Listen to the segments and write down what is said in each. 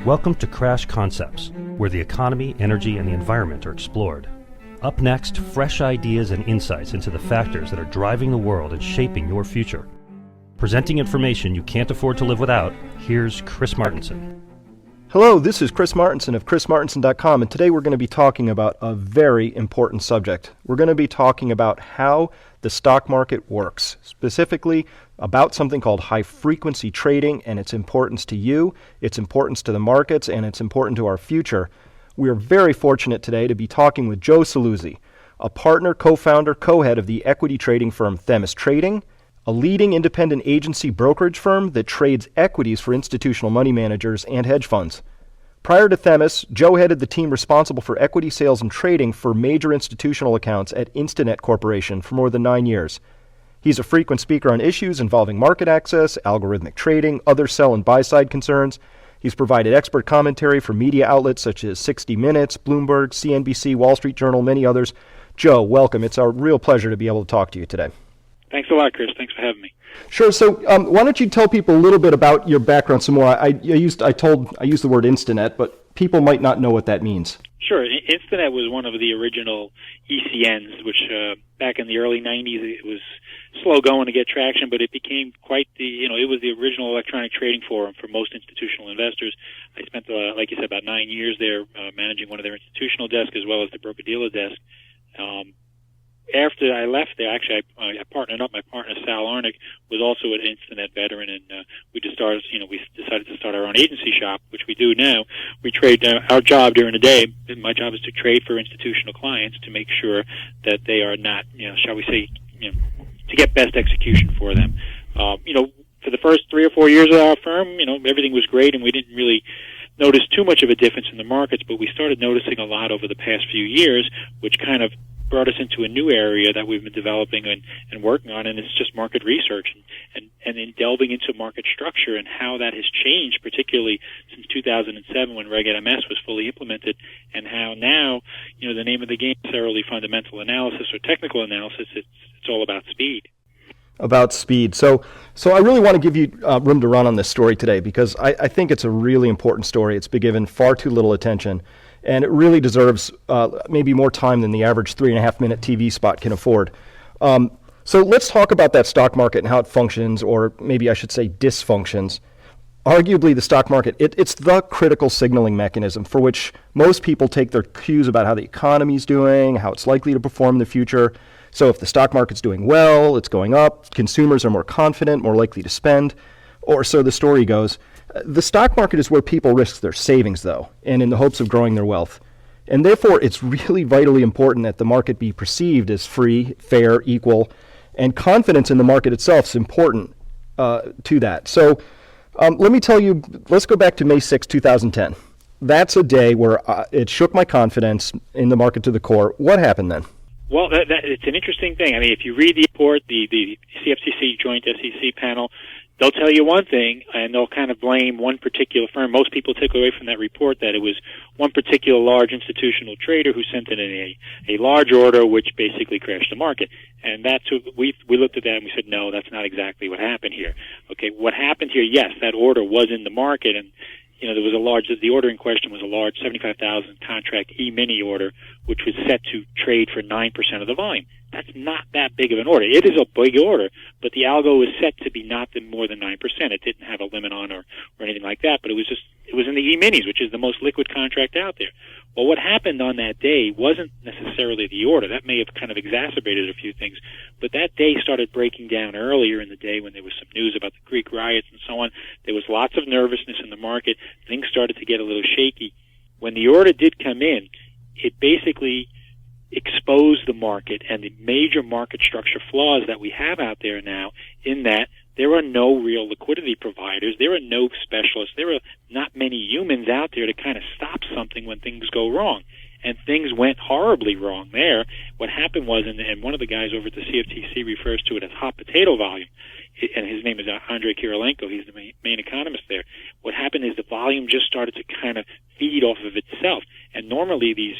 Welcome to Crash Concepts, where the economy, energy, and the environment are explored. Up next, fresh ideas and insights into the factors that are driving the world and shaping your future. Presenting information you can't afford to live without, here's Chris Martenson. Hello, this is Chris Martenson of chrismartenson.com, and today we're going to be talking about a very important subject. We're going to be talking about how the stock market works, specifically about something called high-frequency trading and its importance to you, its importance to the markets, and its importance to our future. We are very fortunate today to be talking with Joe Saluzzi, a partner, co-founder, co-head of the equity trading firm Themis Trading, a leading independent agency brokerage firm that trades equities for institutional money managers and hedge funds. Prior to Themis, Joe headed the team responsible for equity sales and trading for major institutional accounts at Instinet Corporation for more than 9 years. He's a frequent speaker on issues involving market access, algorithmic trading, other sell and buy side concerns. He's provided expert commentary for media outlets such as 60 Minutes, Bloomberg, CNBC, Wall Street Journal, many others. Joe, welcome. It's our real pleasure to be able to talk to you today. Thanks a lot, Chris. Thanks for having me. Sure. So why don't you tell people a little bit about your background some more? I used the word Instinet, but people might not know what that means. Sure. Instinet was one of the original ECNs, which back in the early 90s, it was slow going to get traction, but it became quite it was the original electronic trading forum for most institutional investors. I spent, like you said, about 9 years there managing one of their institutional desks as well as the broker-dealer desk. After I left there, actually, I partnered up. My partner, Sal Arnick, was also an Instinet veteran, and we decided to start our own agency shop, which we do now. We trade, our job during the day, my job is to trade for institutional clients to make sure that they are not, shall we say, to get best execution for them. For the first 3 or 4 years of our firm, everything was great, and we didn't really notice too much of a difference in the markets, but we started noticing a lot over the past few years, which kind of brought us into a new area that we've been developing and working on, and it's just market research and in delving into market structure and how that has changed, particularly since 2007 when Reg NMS was fully implemented, and how now, the name of the game is necessarily fundamental analysis or technical analysis. It's all about speed. About speed. So I really want to give you room to run on this story today because I think it's a really important story. It's been given far too little attention, and it really deserves maybe more time than the average 3.5-minute TV spot can afford. So let's talk about that stock market and how it functions, or maybe I should say dysfunctions. Arguably, the stock market, it's the critical signaling mechanism for which most people take their cues about how the economy's doing, how it's likely to perform in the future. So if the stock market's doing well, it's going up, consumers are more confident, more likely to spend, or so the story goes. The stock market is where people risk their savings, though, and in the hopes of growing their wealth. And therefore, it's really vitally important that the market be perceived as free, fair, equal, and confidence in the market itself is important to that. So let me tell you, let's go back to May 6, 2010. That's a day where it shook my confidence in the market to the core. What happened then? Well, it's an interesting thing. I mean, if you read the report, the CFTC Joint SEC panel, they'll tell you one thing, and they'll kind of blame one particular firm. Most people take away from that report that it was one particular large institutional trader who sent in a large order, which basically crashed the market. And we looked at that and we said, no, that's not exactly what happened here. Okay, what happened here? Yes, that order was in the market, and there was the order in question was a large 75,000 contract E-mini order, which was set to trade for 9% of the volume. That's not that big of an order. It is a big order, but the algo was set to be not more than 9%. It didn't have a limit on or anything like that, but it was in the E-minis, which is the most liquid contract out there. Well, what happened on that day wasn't necessarily the order. That may have kind of exacerbated a few things, but that day started breaking down earlier in the day when there was some news about the Greek riots and so on. There was lots of nervousness in the market. Things started to get a little shaky. When the order did come in, it basically exposed the market and the major market structure flaws that we have out there now, in that there are no real liquidity providers. There are no specialists. There are not many humans out there to kind of stop something when things go wrong. And things went horribly wrong there. What happened was, and one of the guys over at the CFTC refers to it as hot potato volume, and his name is Andrei Kirilenko. He's the main economist there. What happened is the volume just started to kind of feed off of itself. And normally these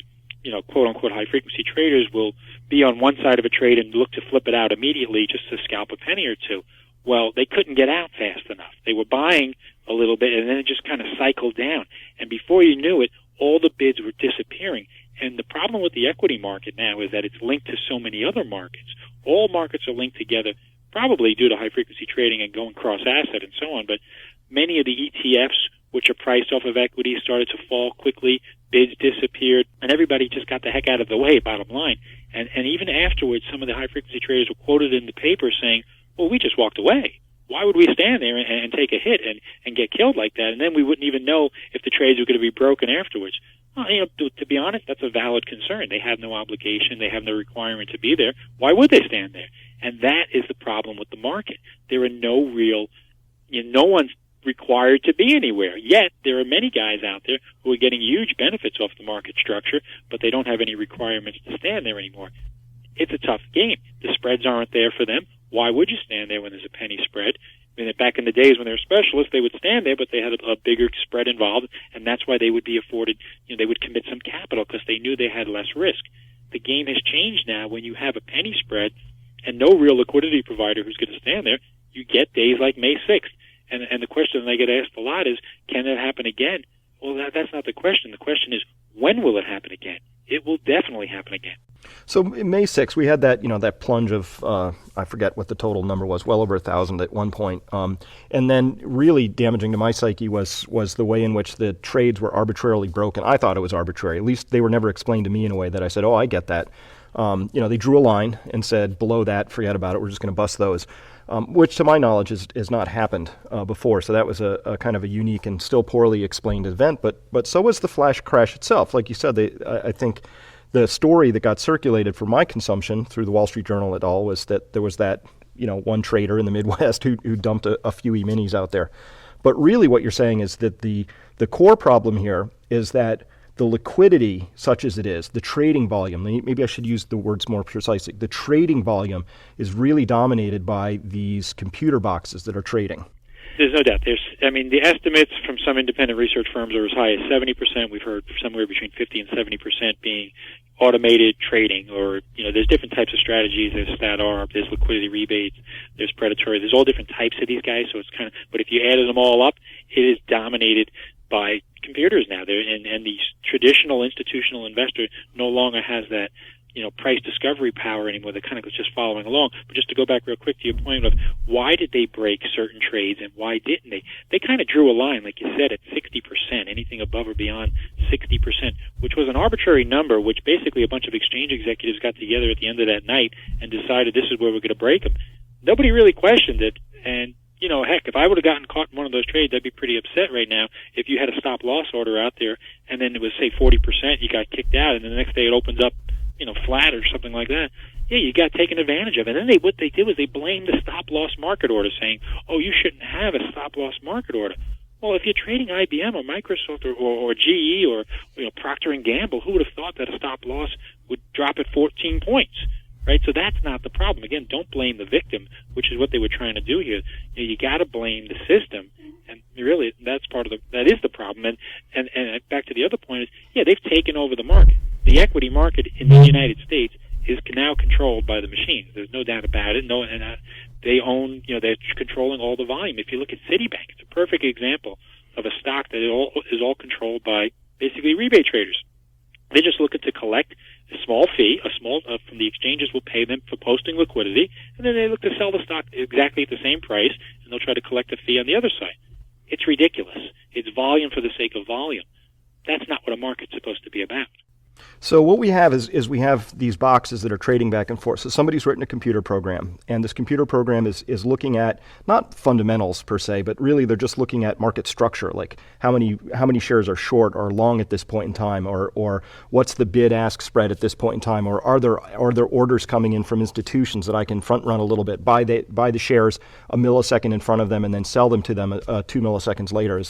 quote-unquote high-frequency traders will be on one side of a trade and look to flip it out immediately just to scalp a penny or two. Well, they couldn't get out fast enough. They were buying a little bit, and then it just kind of cycled down. And before you knew it, all the bids were disappearing. And the problem with the equity market now is that it's linked to so many other markets. All markets are linked together, probably due to high-frequency trading and going cross-asset and so on. But many of the ETFs, which are priced off of equities, started to fall quickly. Bids disappeared, and everybody just got the heck out of the way, bottom line. And even afterwards, some of the high-frequency traders were quoted in the paper saying, well, we just walked away. Why would we stand there and take a hit and get killed like that? And then we wouldn't even know if the trades were going to be broken afterwards. Well, to be honest, that's a valid concern. They have no obligation. They have no requirement to be there. Why would they stand there? And that is the problem with the market. There are no real, no one's required to be anywhere. Yet, there are many guys out there who are getting huge benefits off the market structure, but they don't have any requirements to stand there anymore. It's a tough game. The spreads aren't there for them. Why would you stand there when there's a penny spread? I mean, back in the days when they were specialists, they would stand there, but they had a bigger spread involved, and that's why they would be afforded, they would commit some capital because they knew they had less risk. The game has changed now. When you have a penny spread and no real liquidity provider who's going to stand there, you get days like May 6th. And the question I get asked a lot is, can that happen again? Well, that's not the question. The question is, when will it happen again? It will definitely happen again. So May 6th, we had that, that plunge of, I forget what the total number was, well over 1,000 at one point. And then really damaging to my psyche was the way in which the trades were arbitrarily broken. I thought it was arbitrary. At least they were never explained to me in a way that I said, oh, I get that. They drew a line and said, below that, forget about it. We're just going to bust those, which to my knowledge has not happened before. So that was a kind of a unique and still poorly explained event. But so was the flash crash itself. Like you said, I think the story that got circulated for my consumption through the Wall Street Journal et al. Was that there was that, one trader in the Midwest who dumped a few E-minis out there. But really what you're saying is that the core problem here is that the liquidity, such as it is, the trading volume, maybe I should use the words more precisely, the trading volume is really dominated by these computer boxes that are trading. There's no doubt. The estimates from some independent research firms are as high as 70%. We've heard somewhere between 50 and 70% being automated trading, or, there's different types of strategies. There's stat arb, there's liquidity rebates, there's predatory. There's all different types of these guys. So it's but if you added them all up, it is dominated by computers now. And the traditional institutional investor no longer has that, price discovery power anymore. They're kind of just following along. But just to go back real quick to your point of why did they break certain trades and why didn't they? They kind of drew a line, like you said, at 60%, anything above or beyond 60%, which was an arbitrary number, which basically a bunch of exchange executives got together at the end of that night and decided this is where we're going to break them. Nobody really questioned it. And heck, if I would have gotten caught in one of those trades, I'd be pretty upset right now. If you had a stop loss order out there and then it was, say, 40%, you got kicked out, and then the next day it opens up, flat or something like that, yeah, you got taken advantage of. And then what they did was they blamed the stop loss market order, saying, oh, you shouldn't have a stop loss market order. Well, if you're trading IBM or Microsoft or GE or Procter & Gamble, who would have thought that a stop loss would drop at 14 points? Right, so that's not the problem. Again, don't blame the victim, which is what they were trying to do here. You got to blame the system, and really, that is the problem. And back to the other point is, yeah, they've taken over the market. The equity market in the United States is now controlled by the machines. There's no doubt about it. They own, they're controlling all the volume. If you look at Citibank, it's a perfect example of a stock that is all controlled by basically rebate traders. They're just looking to collect a small fee, from the exchanges will pay them for posting liquidity, and then they look to sell the stock exactly at the same price, and they'll try to collect a fee on the other side. It's ridiculous. It's volume for the sake of volume. That's not what a market's supposed to be about. So what we have is we have these boxes that are trading back and forth. So somebody's written a computer program, and this computer program is looking at not fundamentals per se, but really they're just looking at market structure, like how many shares are short or long at this point in time, or what's the bid-ask spread at this point in time, or are there orders coming in from institutions that I can front run a little bit, buy the shares a millisecond in front of them and then sell them to them 2 milliseconds later.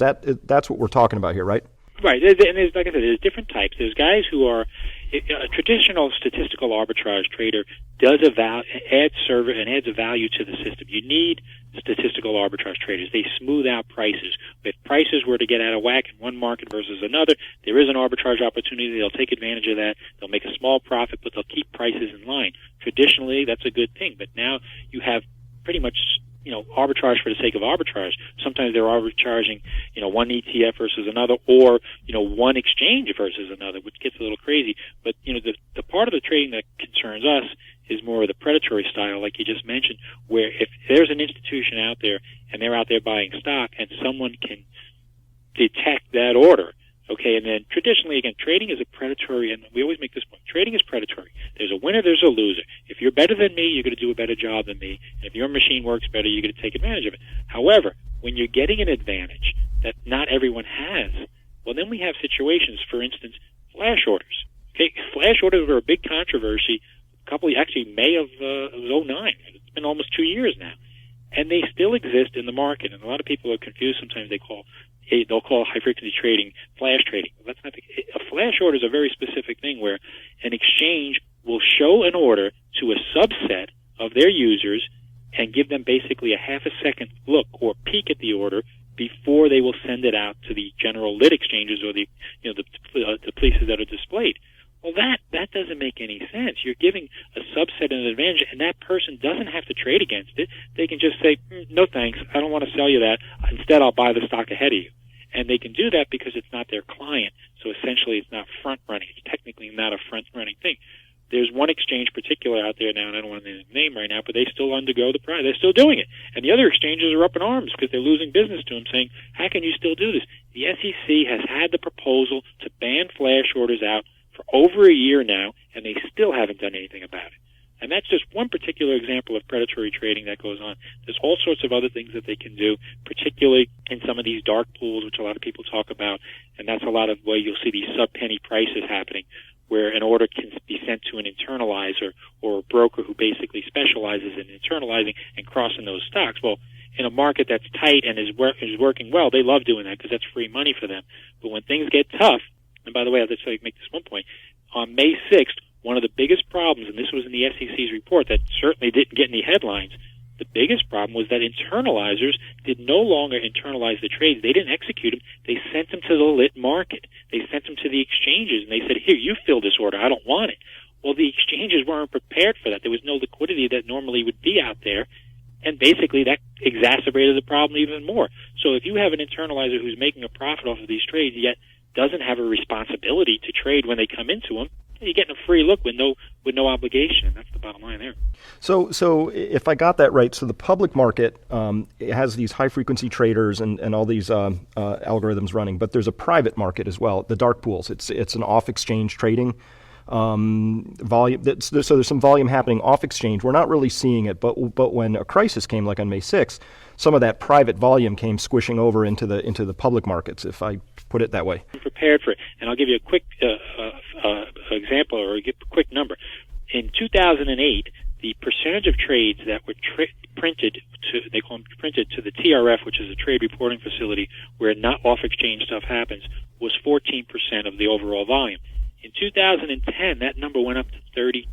That's what we're talking about here, right? Right, and there's, like I said, there's different types. There's guys who are a traditional statistical arbitrage trader adds a value to the system. You need statistical arbitrage traders. They smooth out prices. If prices were to get out of whack in one market versus another, there is an arbitrage opportunity. They'll take advantage of that. They'll make a small profit, but they'll keep prices in line. Traditionally, that's a good thing. But now you have pretty much arbitrage for the sake of arbitrage. Sometimes they're arbitraging, one ETF versus another, or, one exchange versus another, which gets a little crazy. But, the part of the trading that concerns us is more of the predatory style, like you just mentioned, where if there's an institution out there and they're out there buying stock and someone can detect that order, okay, and then traditionally, again, trading is a predatory, and we always make this point, trading is predatory. There's a winner, there's a loser. If you're better than me, you're going to do a better job than me. And if your machine works better, you're going to take advantage of it. However, when you're getting an advantage that not everyone has, well, then we have situations, for instance, flash orders. Okay, flash orders were a big controversy May of 09. It's been almost 2 years now. And they still exist in the market, and a lot of people are confused. Sometimes they'll call high-frequency trading flash trading. Well, that's not a flash order is a very specific thing where an exchange will show an order to a subset of their users and give them basically a half a second look or peek at the order before they will send it out to the general lit exchanges or the places that are displayed. Well, that doesn't make any sense. You're giving a subset an advantage, and that person doesn't have to trade against it. They can just say, no thanks, I don't want to sell you that. Instead, I'll buy the stock ahead of you. And they can do that because it's not their client. So essentially, it's not front-running. It's technically not a front-running thing. There's one exchange particular out there now, and I don't want to name right now, but they still undergo the price. They're still doing it. And the other exchanges are up in arms because they're losing business to them, saying, how can you still do this? The SEC has had the proposal to ban flash orders out for over a year now, and they still haven't done anything about it. And that's just one particular example of predatory trading that goes on. There's all sorts of other things that they can do, particularly in some of these dark pools, which a lot of people talk about, and that's a lot of where you'll see these sub-penny prices happening, where an order can be sent to an internalizer or a broker who basically specializes in internalizing and crossing those stocks. Well, in a market that's tight and is working well, they love doing that because that's free money for them. But when things get tough, and by the way, I'll just make this one point, on May 6th, one of the biggest problems, and this was in the SEC's report that certainly didn't get any headlines, the biggest problem was that internalizers did no longer internalize the trades. They didn't execute them. They sent them to the lit market. They sent them to the exchanges, and they said, here, you fill this order. I don't want it. Well, the exchanges weren't prepared for that. There was no liquidity that normally would be out there, and basically that exacerbated the problem even more. So if you have an internalizer who's making a profit off of these trades, yet doesn't have a responsibility to trade when they come into them, you're getting a free look with no obligation, and that's the bottom line there. So if I got that right, so the public market it has these high-frequency traders and all these algorithms running, but there's a private market as well, the dark pools. It's an off-exchange trading volume. So there's some volume happening off-exchange. We're not really seeing it, but when a crisis came, like on May 6th, some of that private volume came squishing over into the public markets, if I put it that way. I'm prepared for it, and I'll give you a quick example or a quick number. In 2008, the percentage of trades that were printed to the TRF, which is a trade reporting facility where not off-exchange stuff happens, was 14% of the overall volume. In 2010, that number went up to 32%.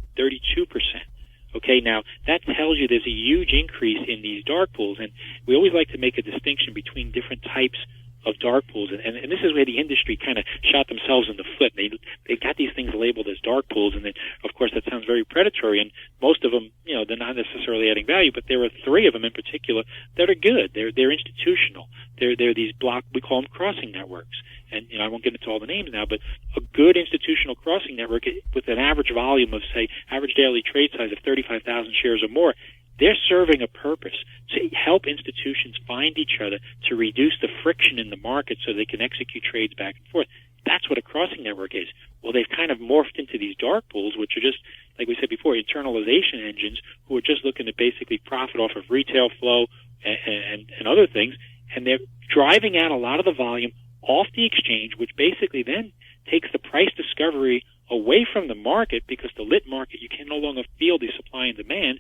Okay, now that tells you there's a huge increase in these dark pools, and we always like to make a distinction between different types of dark pools, and this is where the industry kind of shot themselves in the foot. They got these things labeled as dark pools, and then, of course, that sounds very predatory, and most of them, they're not necessarily adding value, but there are three of them in particular that are good. They're institutional. They're these we call them crossing networks, and I won't get into all the names now, but a good institutional crossing network with an average volume of, say, average daily trade size of 35,000 shares or more, they're serving a purpose to help institutions find each other, to reduce the friction in the market so they can execute trades back and forth. That's what a crossing network is. Well, they've kind of morphed into these dark pools, which are just, like we said before, internalization engines who are just looking to basically profit off of retail flow and other things, and they're driving out a lot of the volume off the exchange, which basically then takes the price discovery away from the market because the lit market, you can no longer feel the supply and demand,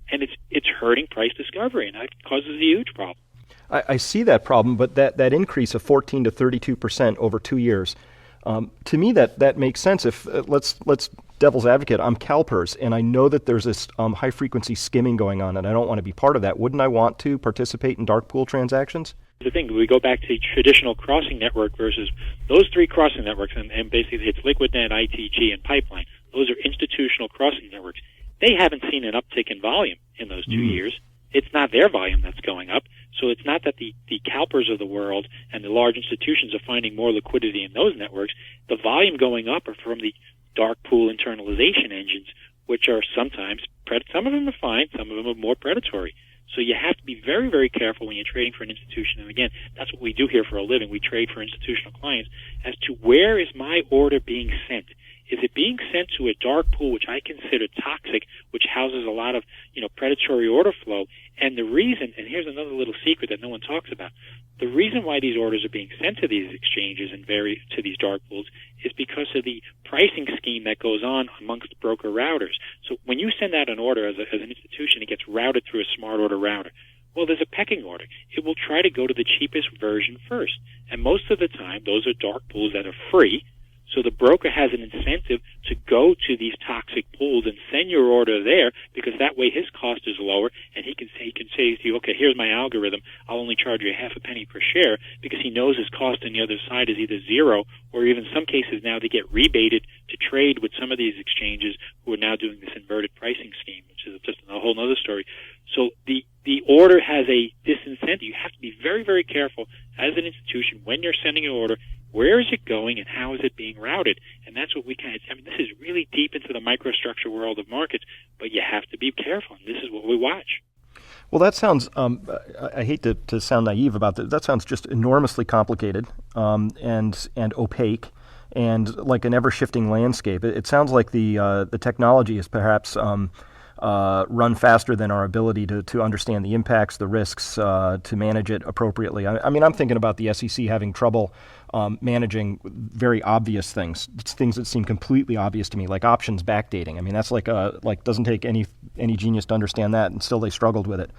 and it's hurting price discovery, and that causes a huge problem. I see that problem, but that increase of 14 to 32% over 2 years, to me that makes sense. If let's devil's advocate, I'm CalPERS, and I know that there's this high frequency skimming going on, and I don't want to be part of that. Wouldn't I want to participate in dark pool transactions? The thing, we go back to the traditional crossing network versus those three crossing networks, and basically it's LiquidNet, ITG, and Pipeline. Those are institutional crossing networks. They haven't seen an uptick in volume in those 2 years. it's not their volume that's going up. So it's not that the CalPERS of the world and the large institutions are finding more liquidity in those networks. The volume going up are from the dark pool internalization engines, which are sometimes, some of them are fine, some of them are more predatory. So you have to be very, very careful when you're trading for an institution. And again, that's what we do here for a living. We trade for institutional clients as to where is my order being sent. Is it being sent to a dark pool, which I consider toxic, which houses a lot of, predatory order flow? And the reason, and here's another little secret that no one talks about, the reason why these orders are being sent to these exchanges and to these dark pools is because of the pricing scheme that goes on amongst broker routers. So when you send out an order as an institution, it gets routed through a smart order router. Well, there's a pecking order. It will try to go to the cheapest version first. And most of the time, those are dark pools that are free. So the broker has an incentive to go to these toxic pools and send your order there, because that way his cost is lower, and he can say to you, okay, here's my algorithm. I'll only charge you half a penny per share, because he knows his cost on the other side is either zero, or even some cases now they get rebated to trade with some of these exchanges who are now doing this inverted pricing scheme, which is just a whole other story. So the order has a disincentive. You have to be very, very careful as an institution when you're sending an order. Where is it going and how is it being routed? And that's what this is really deep into the microstructure world of markets, but you have to be careful. And this is what we watch. Well, that sounds, I hate to sound naive about that. That sounds just enormously complicated and opaque and like an ever-shifting landscape. It sounds like the technology is perhaps run faster than our ability to understand the impacts, the risks, to manage it appropriately. I mean, I'm thinking about the SEC having trouble managing very obvious things that seem completely obvious to me, like options backdating. I mean, that's like doesn't take any genius to understand that, and still they struggled with it.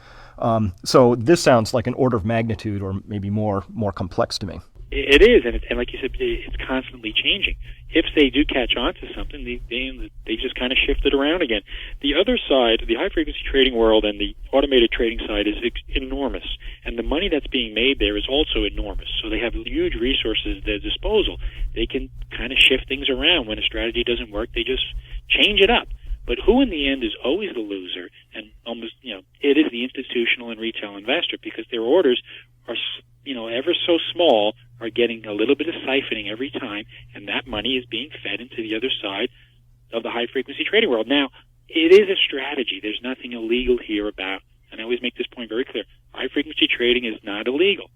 So this sounds like an order of magnitude, or maybe more complex to me. It is, and like you said, it's constantly changing. If they do catch on to something, they just kind of shift it around again. The other side, the high-frequency trading world and the automated trading side, is enormous, and the money that's being made there is also enormous. So they have huge resources at their disposal. They can kind of shift things around. When a strategy doesn't work, they just change it up. But who in the end is always the loser, and almost, it is the institutional and retail investor, because their orders are, ever so small, are getting a little bit of siphoning every time, and that money is being fed into the other side of the high-frequency trading world. Now, it is a strategy. There's nothing illegal here about, and I always make this point very clear, high-frequency trading is not illegal.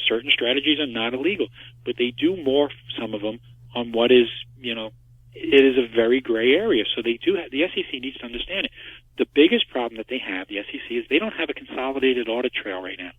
Certain strategies are not illegal, but they do morph, some of them, on what is, it is a very gray area. So the SEC needs to understand it. The biggest problem that they have, the SEC, is they don't have a consolidated audit trail right now.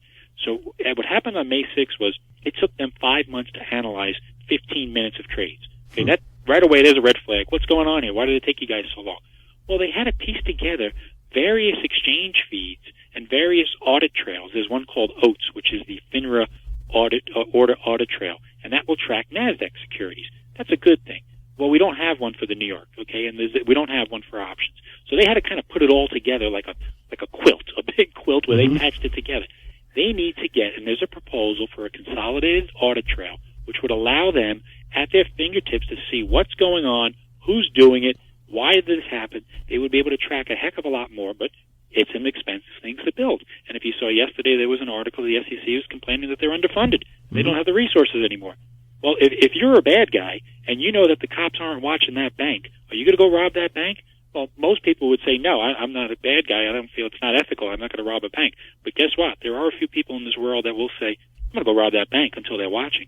So what happened on May 6th was it took them 5 months to analyze 15 minutes of trades. Okay, that right away, there's a red flag. What's going on here? Why did it take you guys so long? Well, they had to piece together various exchange feeds and various audit trails. There's one called OATS, which is the FINRA order audit trail, and that will track NASDAQ securities. That's a good thing. Well, we don't have one for the New York, okay, and we don't have one for options. So they had to kind of put it all together like a quilt, a big quilt where they patched it together. They need to get, and there's a proposal for a consolidated audit trail, which would allow them at their fingertips to see what's going on, who's doing it, why did this happen. They would be able to track a heck of a lot more, but it's an expensive thing to build. And if you saw yesterday, there was an article, the SEC was complaining that they're underfunded. They don't have the resources anymore. Well, if you're a bad guy and you know that the cops aren't watching that bank, are you going to go rob that bank? Well, most people would say, no, I'm not a bad guy. I don't feel it's not ethical. I'm not going to rob a bank. But guess what? There are a few people in this world that will say, I'm going to go rob that bank until they're watching.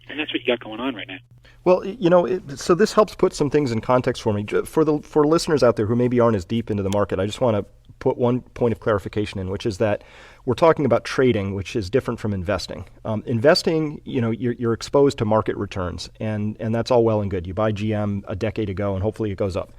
And that's what you got going on right now. Well, so this helps put some things in context for me. For listeners out there who maybe aren't as deep into the market, I just want to put one point of clarification in, which is that we're talking about trading, which is different from investing. Investing, you're exposed to market returns, and that's all well and good. You buy GM a decade ago, and hopefully it goes up.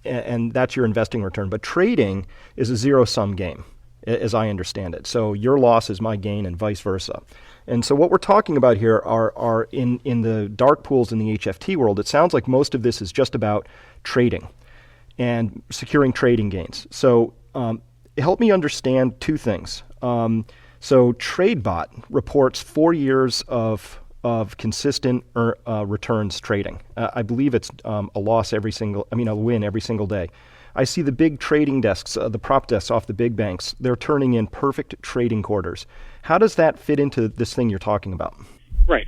And that's your investing return. But trading is a zero-sum game, as I understand it. So your loss is my gain and vice versa. And so what we're talking about here are in the dark pools in the HFT world, it sounds like most of this is just about trading and securing trading gains. So help me understand two things. So TradeBot reports 4 years of consistent returns trading. I believe it's a win every single day. I see the big trading desks, the prop desks off the big banks, they're turning in perfect trading quarters. How does that fit into this thing you're talking about? Right.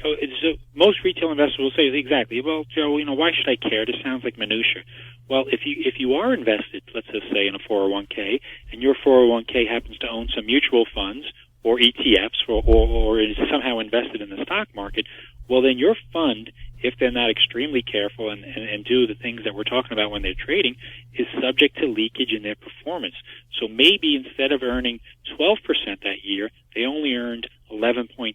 Most retail investors will say exactly, well, Joe, why should I care? This sounds like minutia. Well, if you are invested, let's just say in a 401k, and your 401k happens to own some mutual funds or ETFs or is somehow invested in the stock market, well, then your fund, if they're not extremely careful and do the things that we're talking about when they're trading, is subject to leakage in their performance. So maybe instead of earning 12% that year, they only earned 11.2%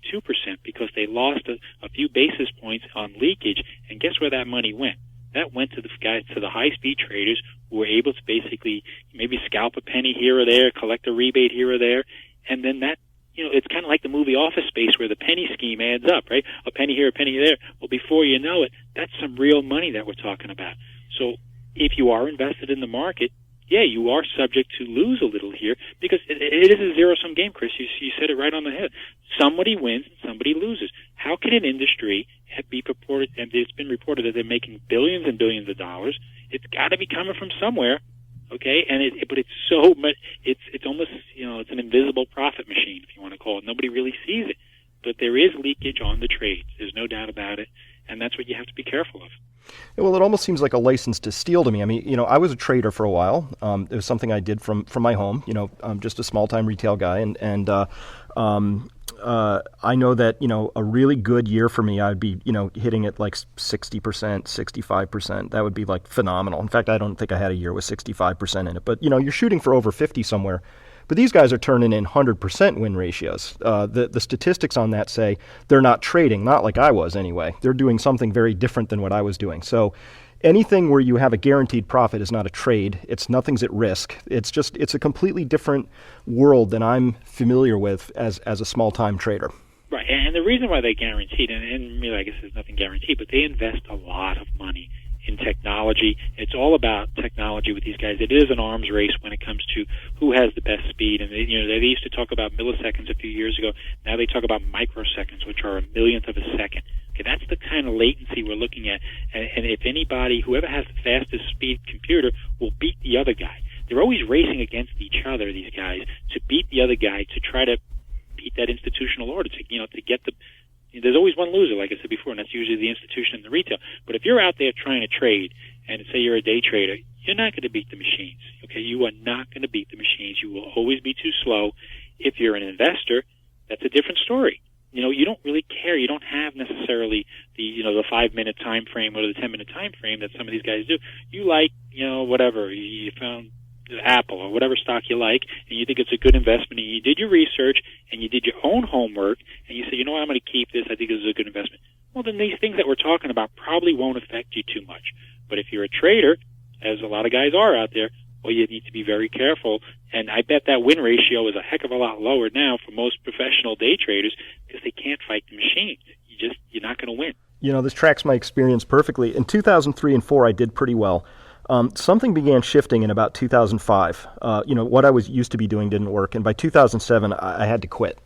because they lost a few basis points on leakage. And guess where that money went? That went to the high-speed traders who were able to basically maybe scalp a penny here or there, collect a rebate here or there, and then that, it's kind of like the movie Office Space where the penny scheme adds up, right? A penny here, a penny there. Well, before you know it, that's some real money that we're talking about. So if you are invested in the market, yeah, you are subject to lose a little here because it is a zero-sum game, Chris. You said it right on the head. Somebody wins and somebody loses. How can an industry be purported, and it's been reported that they're making billions and billions of dollars? It's got to be coming from somewhere, okay? But it's so much. It's almost it's an invisible profit machine, if you want to call it. Nobody really sees it, but there is leakage on the trades. There's no doubt about it, and that's what you have to be careful of. Well, it almost seems like a license to steal to me. I mean, I was a trader for a while. It was something I did from my home. I'm just a small-time retail guy, and I know that a really good year for me, I'd be hitting it like 60%, 65%. That would be like phenomenal. In fact, I don't think I had a year with 65% in it. But you're shooting for over 50 somewhere. But these guys are turning in 100% win ratios. The statistics on that say they're not trading, not like I was anyway. They're doing something very different than what I was doing. So anything where you have a guaranteed profit is not a trade. Nothing's at risk. It's a completely different world than I'm familiar with as a small-time trader. Right, and the reason why they guaranteed, and I guess there's nothing guaranteed, but they invest a lot of money in technology. It's all about technology with these guys. It is an arms race when it comes to who has the best speed. And they used to talk about milliseconds a few years ago. Now they talk about microseconds, which are a millionth of a second. Okay, that's the kind of latency we're looking at. And if anybody, whoever has the fastest speed computer, will beat the other guy. They're always racing against each other, these guys, to beat the other guy, to try to beat that institutional order, to get the. There's always one loser, like I said before, and that's usually the institution and the retail. But if you're out there trying to trade, and say you're a day trader, you're not going to beat the machines. Okay, you are not going to beat the machines. You will always be too slow. If you're an investor, that's a different story. You don't really care. You don't have necessarily the 5-minute time frame or the 10-minute time frame that some of these guys do. You like whatever you found. Apple or whatever stock you like, and you think it's a good investment, and you did your research, and you did your own homework, and you say, I'm going to keep this, I think this is a good investment. Well, then these things that we're talking about probably won't affect you too much. But if you're a trader, as a lot of guys are out there, well, you need to be very careful, and I bet that win ratio is a heck of a lot lower now for most professional day traders because they can't fight the machines. You're not going to win. This tracks my experience perfectly. In 2003 and 4, I did pretty well. Something began shifting in about 2005. What I was used to be doing didn't work. And by 2007, I had to quit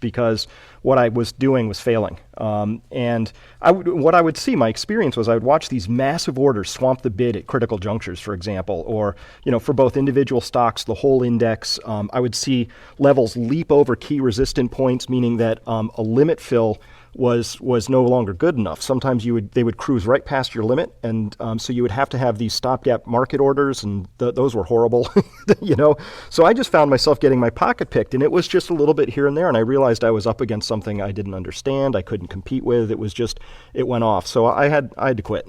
because what I was doing was failing. And what I would see, my experience was I would watch these massive orders swamp the bid at critical junctures, for example, or, for both individual stocks, the whole index. I would see levels leap over key resistant points, meaning that a limit fill was no longer good enough. Sometimes they would cruise right past your limit, and so you would have to have these stopgap market orders, and those were horrible, So I just found myself getting my pocket picked, and it was just a little bit here and there, and I realized I was up against something I didn't understand, I couldn't compete with. It went off, so I had to quit.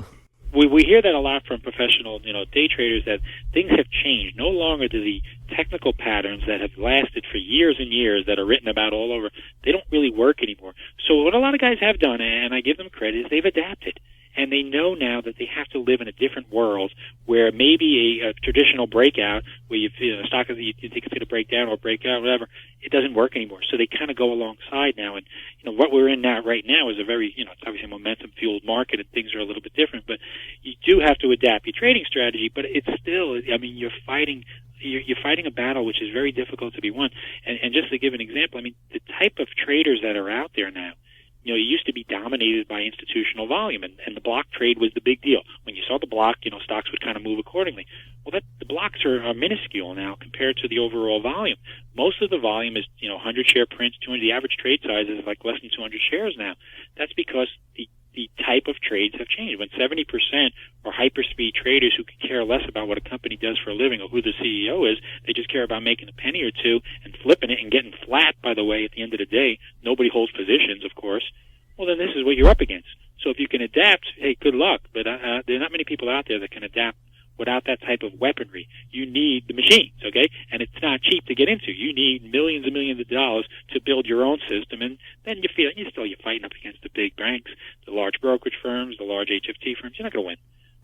We hear that a lot from professional, day traders, that things have changed. No longer do the technical patterns that have lasted for years and years that are written about all over, they don't really work anymore. So what a lot of guys have done, and I give them credit, is they've adapted. And they know now that they have to live in a different world where maybe a traditional breakout, where you feel a stock that you think it's going to break down or break out, whatever, it doesn't work anymore. So they kind of go alongside now. And what we're in now right now is a very it's obviously a momentum fueled market, and things are a little bit different. But you do have to adapt your trading strategy. But it's still, you're fighting a battle which is very difficult to be won. And just to give an example, the type of traders that are out there now. It used to be dominated by institutional volume, and the block trade was the big deal. When you saw the block, stocks would kind of move accordingly. Well, the blocks are minuscule now compared to the overall volume. Most of the volume is 100 share prints. 200. The average trade size is like less than 200 shares now. That's because the type of trades have changed. When 70% are hyperspeed traders who could care less about what a company does for a living or who the CEO is, they just care about making a penny or two and flipping it and getting flat, by the way, at the end of the day. Nobody holds positions, of course. Well, then this is what you're up against. So if you can adapt, hey, good luck. But there are not many people out there that can adapt without that type of weaponry. You need the machines, okay? And it's not cheap to get into. You need millions and millions of dollars to build your own system, and then you're fighting up against the big banks, the large brokerage firms, the large HFT firms. You're not going to win.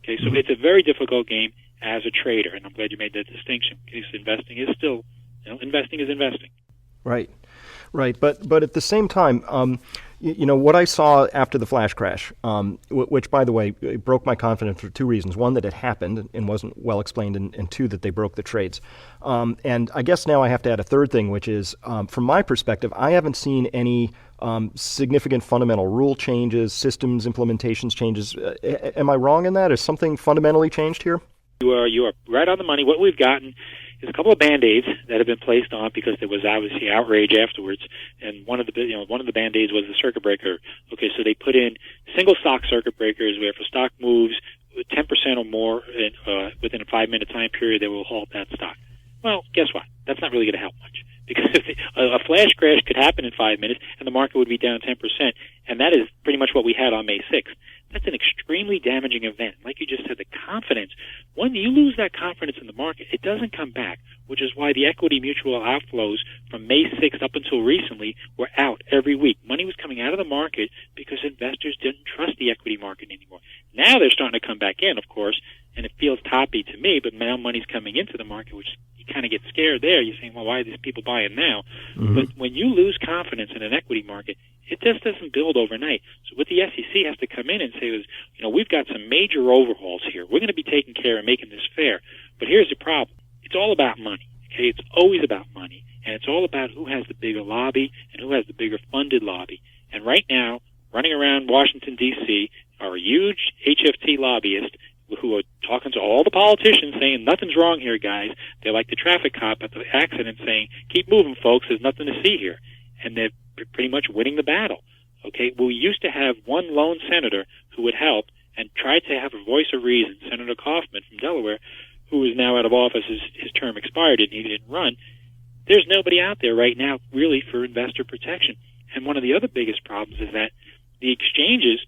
Okay, so it's a very difficult game as a trader, and I'm glad you made that distinction, because investing is still, investing is investing. Right. But at the same time, what I saw after the flash crash, which, by the way, broke my confidence for two reasons. One, that it happened and wasn't well explained, and two, that they broke the trades. And I guess now I have to add a third thing, which is, from my perspective, I haven't seen any significant fundamental rule changes, systems implementations changes. Am I wrong in that? Is something fundamentally changed here? You are right on the money. What we've gotten is a couple of Band-Aids that have been placed on because there was obviously outrage afterwards, and one of the Band-Aids was the circuit breaker. Okay, so they put in single stock circuit breakers where if a stock moves 10% or more within a 5-minute time period, they will halt that stock. Well, guess what? That's not really going to help much, because a flash crash could happen in 5 minutes and the market would be down 10%, and that is pretty much what we had on May 6th. That's an extremely damaging event. Like you just said, the confidence. When you lose that confidence in the market, it doesn't come back, which is why the equity mutual outflows from May 6th up until recently were out every week. Money was coming out of the market because investors didn't trust the equity market anymore. Now they're starting to come back in, of course, and it feels toppy to me, but now money's coming into the market, which you kind of get scared there. You're saying, well, why are these people buying now? Mm-hmm. But when you lose confidence in an equity market, it just doesn't build overnight. So what the SEC has to come in and say is, we've got some major overhauls here. We're going to be taking care of making this fair. But here's the problem. It's all about money. Okay, it's always about money, and it's all about who has the bigger lobby and who has the bigger funded lobby. And right now, running around Washington, D.C., are a huge HFT lobbyist who are talking to all the politicians saying, nothing's wrong here, guys. They're like the traffic cop at the accident saying, keep moving, folks, there's nothing to see here. And they're pretty much winning the battle. Okay, well, we used to have one lone senator who would help and tried to have a voice of reason, Senator Kaufman from Delaware, who is now out of office. His term expired and he didn't run. There's nobody out there right now really for investor protection. And one of the other biggest problems is that the exchanges,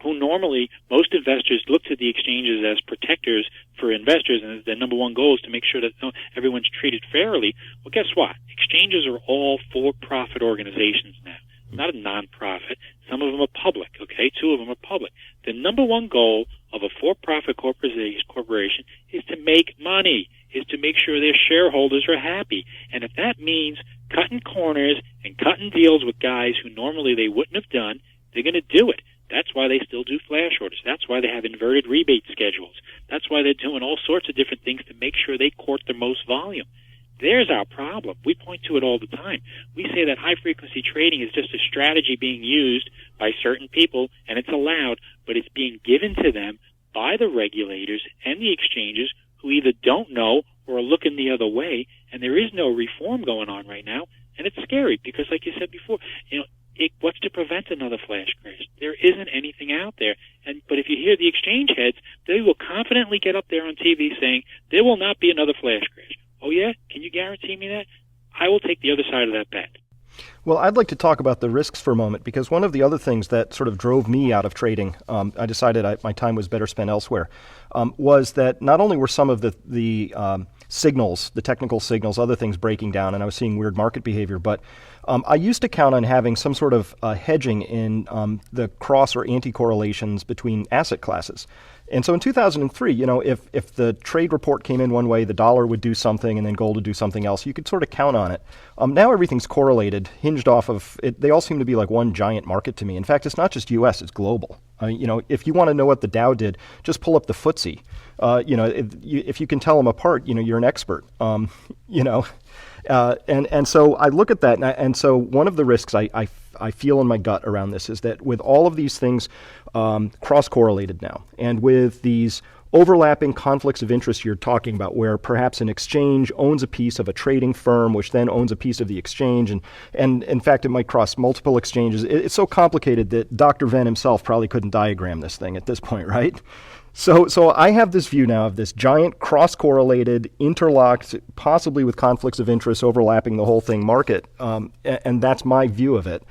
who normally most investors look to the exchanges as protectors for investors, and their number one goal is to make sure that everyone's treated fairly. Well, guess what? Exchanges are all for-profit organizations now, not a non-profit. Some of them are public, okay? 2 of them are public. The number one goal of a for-profit corporation is to make money, is to make sure their shareholders are happy. And if that means cutting corners and cutting deals with guys who normally they wouldn't have done, they're going to do it. That's why they still do flash orders. That's why they have inverted rebate schedules. That's why they're doing all sorts of different things to make sure they court the most volume. There's our problem. We point to it all the time. We say that high-frequency trading is just a strategy being used by certain people, and it's allowed, but it's being given to them by the regulators and the exchanges who either don't know or are looking the other way, and there is no reform going on right now, and it's scary because, like you said before, what's to prevent another flash crash? There isn't anything out there. But if you hear the exchange heads, they will confidently get up there on TV saying, there will not be another flash crash. Oh, yeah? Can you guarantee me that? I will take the other side of that bet. Well, I'd like to talk about the risks for a moment, because one of the other things that sort of drove me out of trading, I decided my time was better spent elsewhere, was that not only were some of the signals, the technical signals, other things breaking down, and I was seeing weird market behavior, but I used to count on having some sort of hedging in the cross or anti-correlations between asset classes. And so in 2003, if the trade report came in one way, the dollar would do something and then gold would do something else. You could sort of count on it. Now everything's correlated, hinged off of it. They all seem to be like one giant market to me. In fact, it's not just U.S., it's global. If you want to know what the Dow did, just pull up the FTSE. If you can tell them apart, you're an expert. And so I look at that, and so one of the risks I feel in my gut around this is that with all of these things cross-correlated now, and with these overlapping conflicts of interest you're talking about, where perhaps an exchange owns a piece of a trading firm, which then owns a piece of the exchange, and in fact, it might cross multiple exchanges. It's so complicated that Dr. Venn himself probably couldn't diagram this thing at this point, right? So I have this view now of this giant cross-correlated, interlocked, possibly with conflicts of interest overlapping the whole thing market, and that's my view of it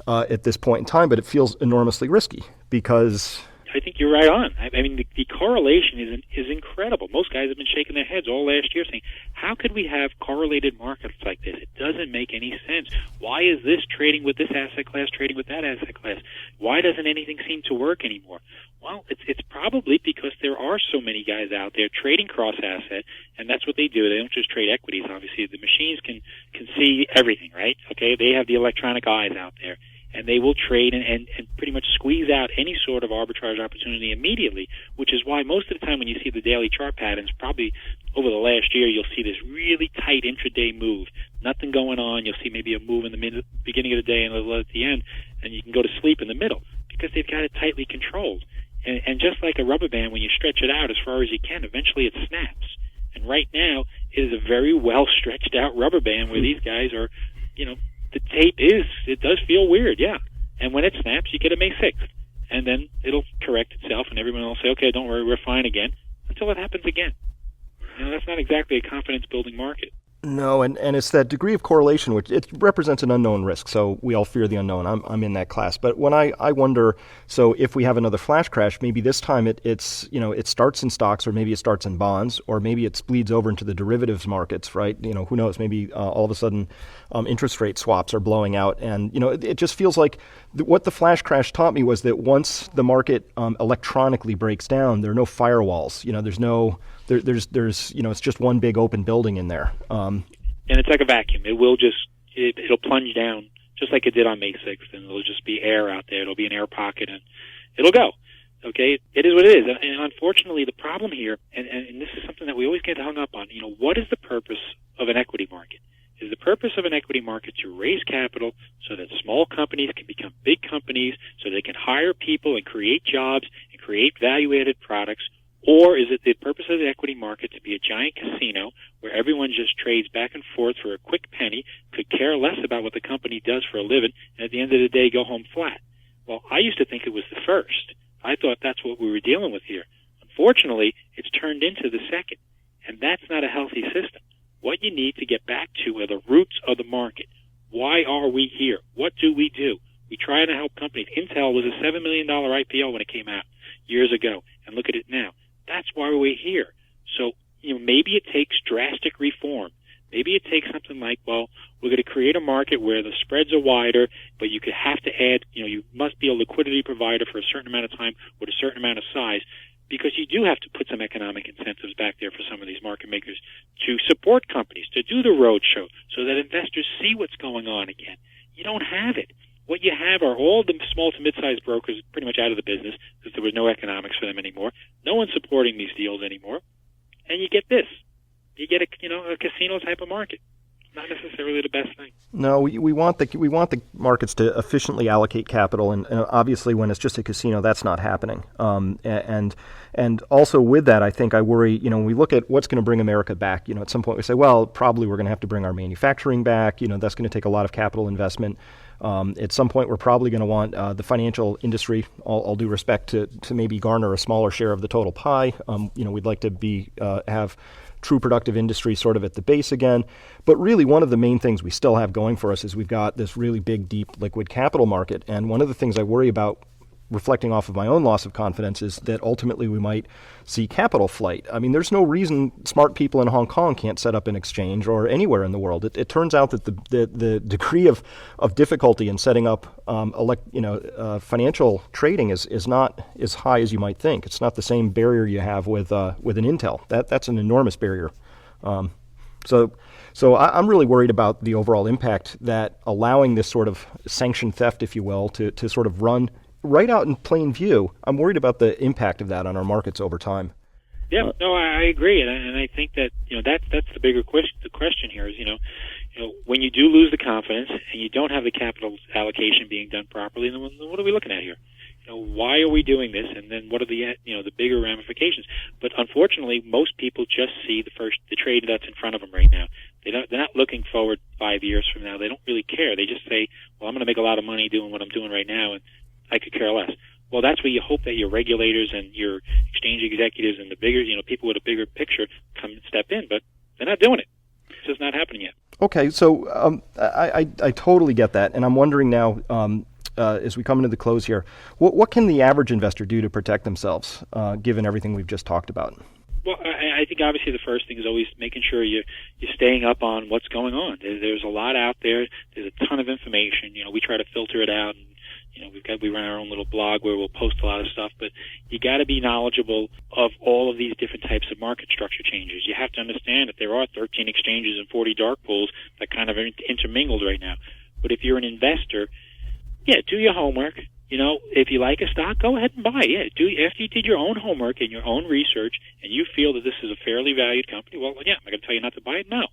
at this point in time, but it feels enormously risky because... I think you're right on. I mean, the correlation is incredible. Most guys have been shaking their heads all last year saying, how could we have correlated markets like this? It doesn't make any sense. Why is this trading with this asset class, trading with that asset class? Why doesn't anything seem to work anymore? Well, it's probably because there are so many guys out there trading cross-asset, and that's what they do. They don't just trade equities, obviously. The machines can see everything, right? Okay, they have the electronic eyes out there. And they will trade and pretty much squeeze out any sort of arbitrage opportunity immediately, which is why most of the time when you see the daily chart patterns, probably over the last year, you'll see this really tight intraday move. Nothing going on. You'll see maybe a move in the beginning of the day and a little at the end, and you can go to sleep in the middle because they've got it tightly controlled. And just like a rubber band, when you stretch it out as far as you can, eventually it snaps. And right now, it is a very well stretched out rubber band where these guys are, the tape it does feel weird, yeah. And when it snaps, you get a May 6th. And then it'll correct itself, and everyone will say, okay, don't worry, we're fine again, until it happens again. That's not exactly a confidence-building market. No, and it's that degree of correlation, which it represents an unknown risk. So we all fear the unknown. I'm in that class. But when I wonder, so if we have another flash crash, maybe this time it starts in stocks, or maybe it starts in bonds, or maybe it bleeds over into the derivatives markets, right? Who knows? Maybe all of a sudden interest rate swaps are blowing out. And, it just feels like what the flash crash taught me was that once the market electronically breaks down, there are no firewalls. There's it's just one big open building in there. And it's like a vacuum. It'll plunge down just like it did on May 6th, and it'll just be air out there. It'll be an air pocket, and it'll go. Okay? It is what it is. And unfortunately, the problem here, and this is something that we always get hung up on, what is the purpose of an equity market? Is the purpose of an equity market to raise capital so that small companies can become big companies, so they can hire people and create jobs and create value-added products? Or is it the purpose of the equity market to be a giant casino where everyone just trades back and forth for a quick penny, could care less about what the company does for a living, and at the end of the day go home flat? Well, I used to think it was the first. I thought that's what we were dealing with here. Unfortunately, it's turned into the second, and that's not a healthy system. What you need to get back to are the roots of the market. Why are we here? What do? We try to help companies. Intel was a $7 million IPO when it came out years ago, and look at it now. That's why we're here. So, maybe it takes drastic reform. Maybe it takes something like, well, we're going to create a market where the spreads are wider, but you could have to add, you must be a liquidity provider for a certain amount of time with a certain amount of size, because you do have to put some economic incentives back there for some of these market makers to support companies, to do the roadshow so that investors see what's going on again. You don't have it. What you have are all the small to mid-sized brokers pretty much out of the business because there was no economics for them anymore. No one's supporting these deals anymore. And you get this. You get a casino type of market. Not necessarily the best thing. No, we want the markets to efficiently allocate capital, and obviously when it's just a casino, that's not happening. And also with that, I think I worry. When we look at what's going to bring America back, at some point we say, well, probably we're going to have to bring our manufacturing back. That's going to take a lot of capital investment. At some point, we're probably going to want the financial industry, all due respect, to maybe garner a smaller share of the total pie. We'd like to have true productive industry sort of at the base again. But really, one of the main things we still have going for us is we've got this really big, deep liquid capital market. And one of the things I worry about, reflecting off of my own loss of confidence, is that ultimately we might see capital flight. I mean, there's no reason smart people in Hong Kong can't set up an exchange or anywhere in the world. It turns out that the degree of difficulty in setting up financial trading is not as high as you might think. It's not the same barrier you have with an Intel. That's an enormous barrier. So I'm really worried about the overall impact that allowing this sort of sanctioned theft, if you will, to sort of run right out in plain view. I'm worried about the impact of that on our markets over time. Yeah, no, I agree, and I think that that's the bigger question. The question here is, when you do lose the confidence and you don't have the capital allocation being done properly, then what are we looking at here? why are we doing this, and then what are the the bigger ramifications? But unfortunately, most people just see the trade that's in front of them right now. They're not looking forward 5 years from now. They don't really care. They just say, well, I'm going to make a lot of money doing what I'm doing right now, and I could care less. Well, that's where you hope that your regulators and your exchange executives and the bigger, people with a bigger picture come and step in, but they're not doing it. It's just not happening yet. Okay, so I totally get that, and I'm wondering now, as we come into the close here, what can the average investor do to protect themselves, given everything we've just talked about? Well, I think obviously the first thing is always making sure you're staying up on what's going on. There's a lot out there. There's a ton of information. We try to filter it out, and we run our own little blog where we'll post a lot of stuff. But you got to be knowledgeable of all of these different types of market structure changes. You have to understand that there are 13 exchanges and 40 dark pools that kind of are intermingled right now. But if you're an investor, do your homework. If you like a stock, go ahead and buy it. After you did your own homework and your own research, and you feel that this is a fairly valued company, well, am I going to tell you not to buy it? No.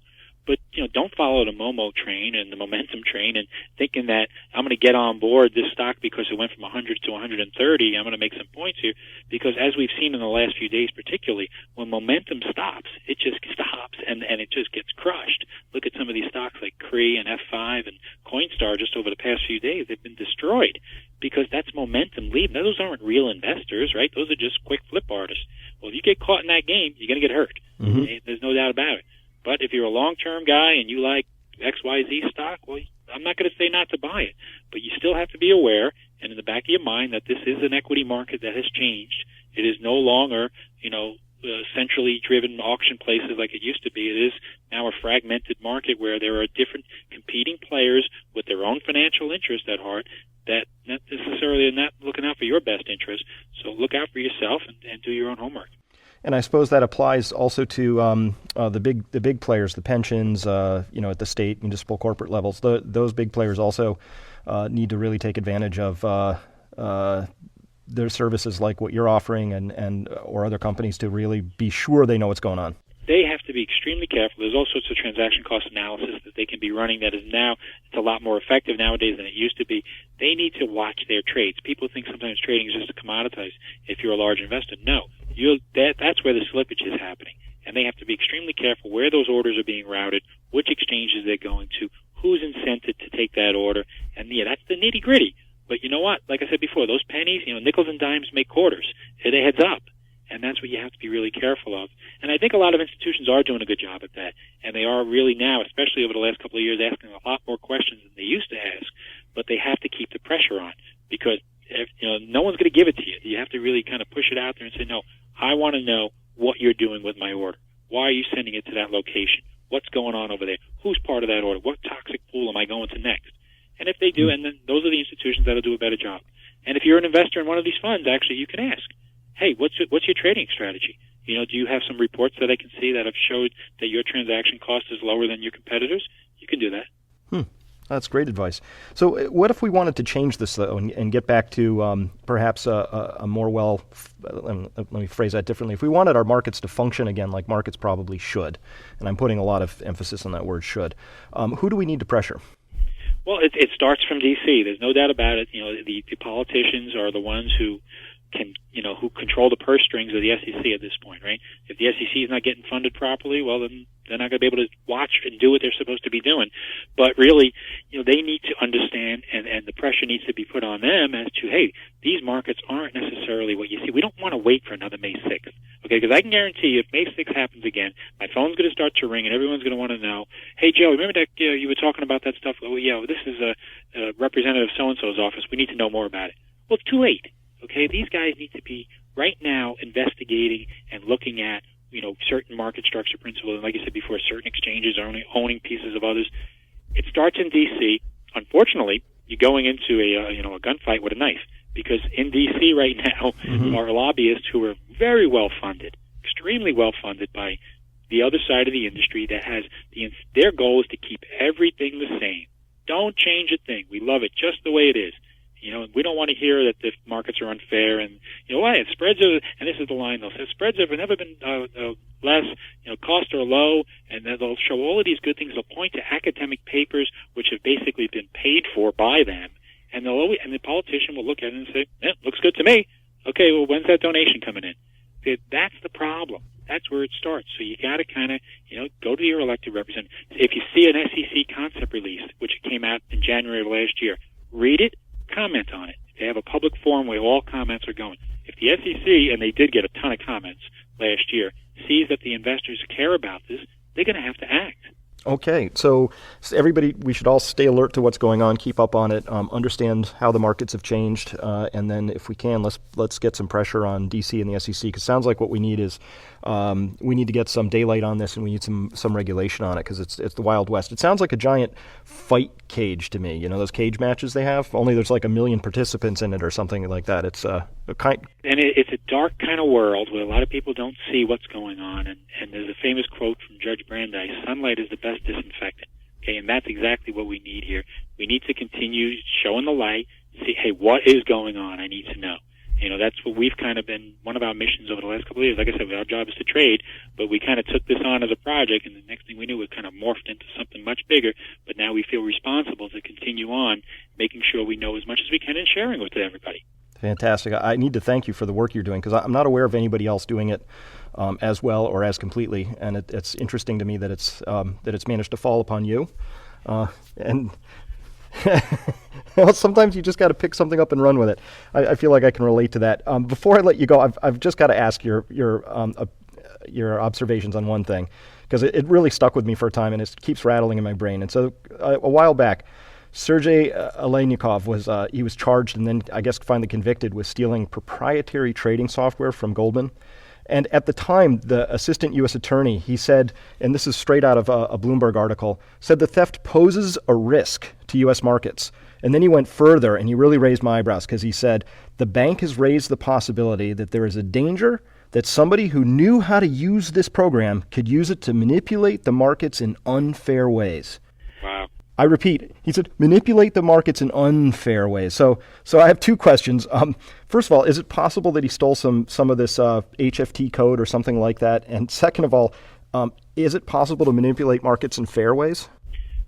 But, don't follow the Momo train and the momentum train and thinking that I'm going to get on board this stock because it went from 100 to 130. I'm going to make some points here. Because as we've seen in the last few days particularly, when momentum stops, it just stops and it just gets crushed. Look at some of these stocks like Cree and F5 and Coinstar just over the past few days. They've been destroyed because that's momentum leaving. Those aren't real investors, right? Those are just quick flip artists. Well, if you get caught in that game, you're going to get hurt. Mm-hmm. There's no doubt about it. But if you're a long-term guy and you like XYZ stock, well, I'm not going to say not to buy it. But you still have to be aware and in the back of your mind that this is an equity market that has changed. It is no longer, centrally driven auction places like it used to be. It is now a fragmented market where there are different competing players with their own financial interest at heart that not necessarily are not looking out for your best interest. So look out for yourself and do your own homework. And I suppose that applies also to the big players, the pensions, at the state, municipal, corporate levels. Those big players also need to really take advantage of their services like what you're offering and or other companies to really be sure they know what's going on. They have to be extremely careful. There's all sorts of transaction cost analysis that they can be running that is now, it's a lot more effective nowadays than it used to be. They need to watch their trades. People think sometimes trading is just a commoditize if you're a large investor. No. That's where the slippage is happening. And they have to be extremely careful where those orders are being routed, which exchanges they're going to, who's incented to take that order. And that's the nitty-gritty. But you know what? Like I said before, those pennies, nickels and dimes make quarters. They heads up. And that's what you have to be really careful of. And I think a lot of institutions are doing a good job at that. And they are really now, especially over the last couple of years, asking a lot more questions than they used to ask. But they have to keep the pressure on because no one's going to give it to you. You have to really kind of push it out there and say, no, I want to know what you're doing with my order. Why are you sending it to that location? What's going on over there? Who's part of that order? What toxic pool am I going to next? And if they do, and then those are the institutions that'll do a better job. And if you're an investor in one of these funds, actually, you can ask, hey, what's your trading strategy? Do you have some reports that I can see that have showed that your transaction cost is lower than your competitors? You can do that. That's great advice. So what if we wanted to change this, though, and get back to perhaps a more let me phrase that differently. If we wanted our markets to function again like markets probably should, and I'm putting a lot of emphasis on that word should, who do we need to pressure? Well, it starts from D.C. There's no doubt about it. The politicians are the ones who who control the purse strings of the SEC at this point, right? If the SEC is not getting funded properly, well, then they're not going to be able to watch and do what they're supposed to be doing. But really, they need to understand, and the pressure needs to be put on them as to, hey, these markets aren't necessarily what you see. We don't want to wait for another May 6th, okay? Because I can guarantee you, if May 6th happens again, my phone's going to start to ring, and everyone's going to want to know, hey, Joe, remember that you were talking about that stuff? Oh, yeah, this is a representative so-and-so's office. We need to know more about it. Well, it's too late. Okay, these guys need to be right now investigating and looking at, certain market structure principles. And like I said before, certain exchanges are only owning pieces of others. It starts in D.C. Unfortunately, you're going into a gunfight with a knife because in D.C. right now are lobbyists who are very well funded, extremely well funded by the other side of the industry that has their goal is to keep everything the same. Don't change a thing. We love it just the way it is. We don't want to hear that the markets are unfair and, spreads are, and this is the line they'll say, spreads have never been less, costs are low, and then they'll show all of these good things. They'll point to academic papers which have basically been paid for by them, And the politician will look at it and say, looks good to me. Okay, well, when's that donation coming in? That's the problem. That's where it starts. So you got to kind of, go to your elected representative. If you see an SEC concept release, which came out in January of last year, read it, comment on it. They have a public forum where all comments are going. If the SEC, and they did get a ton of comments last year, sees that the investors care about this, they're going to have to act. Okay, so everybody, we should all stay alert to what's going on, keep up on it, understand how the markets have changed, and then if we can, let's get some pressure on DC and the SEC, because it sounds like what we need is we need to get some daylight on this, and we need some regulation on it, because it's the Wild West. It sounds like a giant fight cage to me. Those cage matches they have, only there's like 1 million participants in it or something like that. It's it's a dark kind of world where a lot of people don't see what's going on, and there's a famous quote from Judge Brandeis: "Sunlight is the best disinfectant." Okay, and that's exactly what we need here. We need to continue showing the light, see, hey, what is going on? I need to know. That's what we've kind of been, one of our missions over the last couple of years. Like I said, our job is to trade, but we kind of took this on as a project, and the next thing we knew, it kind of morphed into something much bigger. But now we feel responsible to continue on, making sure we know as much as we can and sharing with everybody. Fantastic. I need to thank you for the work you're doing, because I'm not aware of anybody else doing it as well or as completely, and it's interesting to me that it's managed to fall upon you. And well, sometimes you just got to pick something up and run with it. I feel like I can relate to that. Before I let you go, I've just got to ask your observations on one thing, because it really stuck with me for a time, and it keeps rattling in my brain. And so a while back, Sergei Aleynikov was charged and then I guess finally convicted with stealing proprietary trading software from Goldman. And at the time, the assistant U.S. attorney, he said, and this is straight out of a Bloomberg article, said the theft poses a risk to U.S. markets. And then he went further, and he really raised my eyebrows, because he said, the bank has raised the possibility that there is a danger that somebody who knew how to use this program could use it to manipulate the markets in unfair ways. Wow. I repeat, he said, manipulate the markets in unfair ways. So I have two questions. First of all, is it possible that he stole some of this HFT code or something like that? And second of all, is it possible to manipulate markets in fair ways?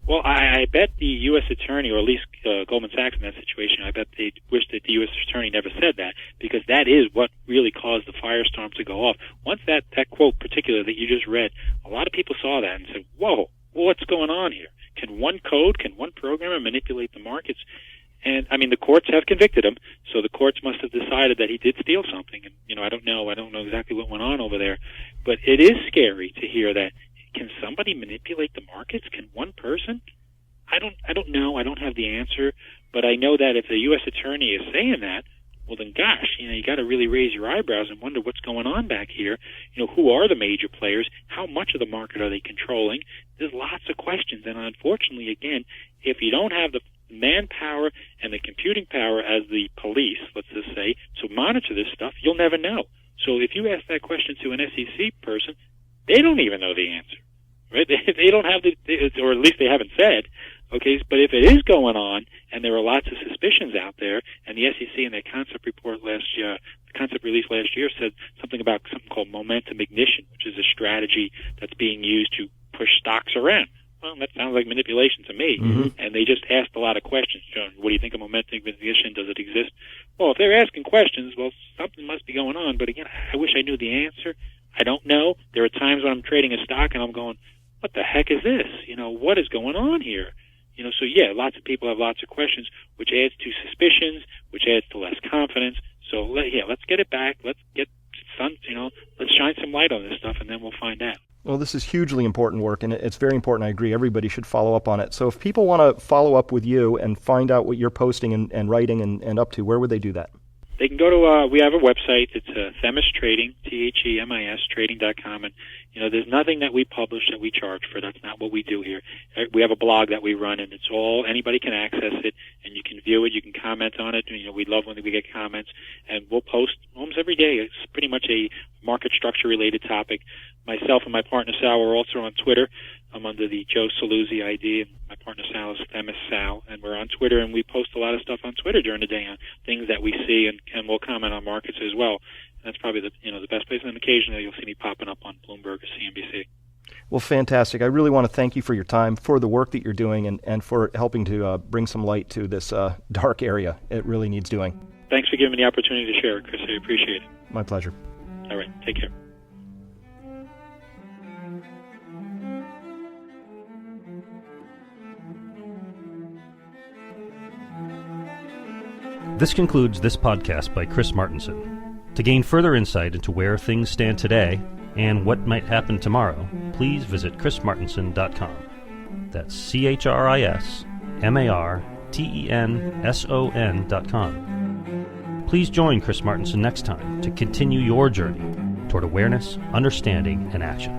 Well, I bet the U.S. attorney, or at least Goldman Sachs in that situation, I bet they wish that the U.S. attorney never said that, because that is what really caused the firestorm to go off. Once that quote particular that you just read, a lot of people saw that and said, whoa, what's going on here? Can one programmer manipulate the markets? And, I mean, the courts have convicted him, so the courts must have decided that he did steal something. And, I don't know exactly what went on over there. But it is scary to hear that. Can somebody manipulate the markets? Can one person? I don't know. I don't have the answer. But I know that if the U.S. attorney is saying that, well, then, gosh, you got to really raise your eyebrows and wonder what's going on back here. Who are the major players? How much of the market are they controlling? There's lots of questions. And unfortunately, again, if you don't have the manpower and the computing power as the police, let's just say, to monitor this stuff, you'll never know. So if you ask that question to an SEC person, they don't even know the answer, right? They don't have or at least they haven't said. Okay, but if it is going on, and there are lots of suspicions out there, and the SEC in their concept report the concept release last year said something about something called momentum ignition, which is a strategy that's being used to push stocks around. Well, that sounds like manipulation to me. Mm-hmm. And they just asked a lot of questions. What do you think of momentum ignition? Does it exist? Well, if they're asking questions, well, something must be going on. But again, I wish I knew the answer. I don't know. There are times when I'm trading a stock and I'm going, what the heck is this? What is going on here? So yeah, lots of people have lots of questions, which adds to suspicions, which adds to less confidence. So let's get it back. Let's get let's shine some light on this stuff, and then we'll find out. Well, this is hugely important work, and it's very important. I agree. Everybody should follow up on it. So if people want to follow up with you and find out what you're posting and writing and up to, where would they do that? They can go to, we have a website. It's Themis Trading, THEMIS, trading.com. And, there's nothing that we publish that we charge for. That's not what we do here. We have a blog that we run, and it's all, anybody can access it, and you can view it, you can comment on it. We love when we get comments, and we'll post almost every day. It's pretty much a market structure related topic. Myself and my partner Sal are also on Twitter. I'm under the Joe Saluzzi ID, and my partner Sal is Themis Sal, and we're on Twitter, and we post a lot of stuff on Twitter during the day on things that we see, and we'll comment on markets as well. And that's probably the best place. And occasionally you'll see me popping up on Bloomberg or CNBC. Well, fantastic. I really want to thank you for your time, for the work that you're doing, and for helping to bring some light to this dark area. It really needs doing. Thanks for giving me the opportunity to share it, Chris. I appreciate it. My pleasure. All right. Take care. This concludes this podcast by Chris Martenson. To gain further insight into where things stand today and what might happen tomorrow, please visit chrismartenson.com. That's ChrisMartenson.com. Please join Chris Martenson next time to continue your journey toward awareness, understanding, and action.